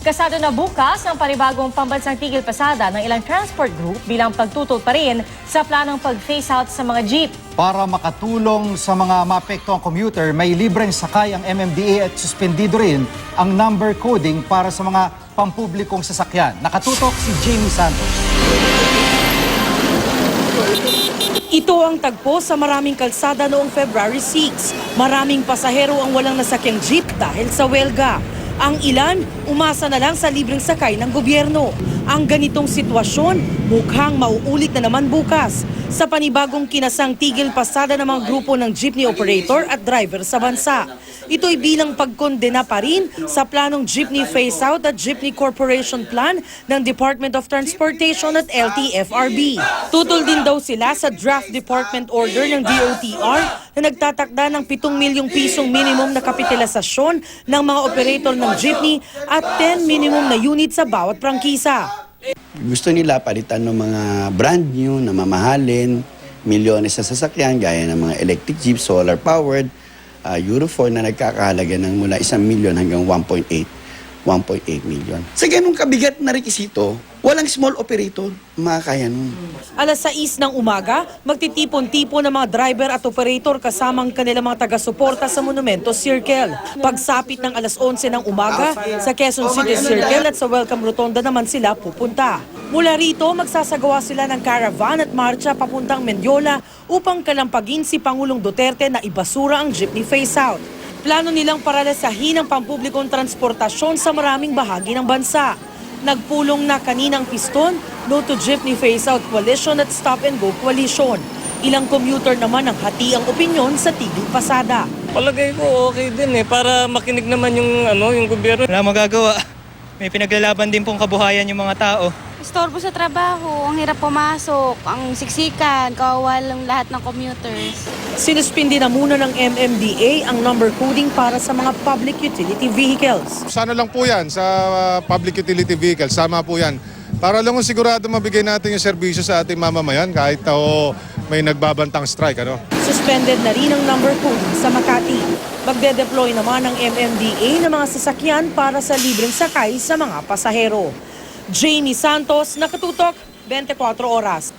Kasado na bukas ang panibagong pambansang tigil pasada ng ilang transport group bilang pagtutol pa rin sa planong pag-phase out sa mga jeep. Para makatulong sa mga maapektuang commuter, may libreng sakay ang MMDA at suspendido rin ang number coding para sa mga pampublikong sasakyan. Nakatutok si Jamie Santos. Ito ang tagpo sa maraming kalsada noong February 6. Maraming pasahero ang walang nasakyang jeep dahil sa welga. Ang ilan, umasa na lang sa libreng sakay ng gobyerno. Ang ganitong sitwasyon, mukhang mauulit na naman bukas sa panibagong kinasang tigil pasada ng mga grupo ng jeepney operator at driver sa bansa. Ito'y bilang pagkondena pa rin sa planong jeepney phase-out at jeepney corporation plan ng Department of Transportation at LTFRB. Tutol din daw sila sa draft department order ng DOTR na nagtatakda ng 7 milyong pisong minimum na kapitalisasyon ng mga operator ng jeepney at 10 minimum na unit sa bawat prangkisa. Gusto nila palitan ng mga brand new na mamahalin, milyones sa sasakyan gaya ng mga electric jeep, solar-powered, Euro 4 na nagkakahalaga ng mula 1 milyon hanggang 1.8 milyon. Sa ganung kabigat na rekisito, walang small operator makakaya nun. Alas 6 ng umaga, magtitipon-tipon ng mga driver at operator kasamang kanilang mga taga-suporta sa Monumento Circle. Pagsapit ng alas 11 ng umaga, sa Quezon City Circle at sa Welcome Rotonda naman sila pupunta. Mula rito, magsasagawa sila ng caravan at marcha papuntang Mendiola upang kalampagin si Pangulong Duterte na ibasura ang jeepney phase-out. Plano nilang paralasahin ang pampublikong transportasyon sa maraming bahagi ng bansa. Nagpulong na kaninang piston, No to Jeepney Phase-Out Coalition at Stop and Go Coalition. Ilang commuter naman ang hati ang opinyon sa tigil pasada. Palagay ko okay din para makinig naman yung gobyerno. Wala magagawa. May pinaglalaban din pong kabuhayan yung mga tao. Istorbo sa trabaho, ang hirap pumasok, ang siksikan, kawawa lang lahat ng commuters. Sinuspindi na muna ng MMDA ang number coding para sa mga public utility vehicles. Sana lang po yan sa public utility vehicles, sama po yan. Para lang sigurado mabigay natin yung serbisyo sa ating mamamayan kahit may nagbabantang strike. Suspended na rin ang number coding sa Makati. Magde-deploy naman ang MMDA ng mga sasakyan para sa libreng sakay sa mga pasahero. Jamie Santos, Nakatutok, 24 Oras.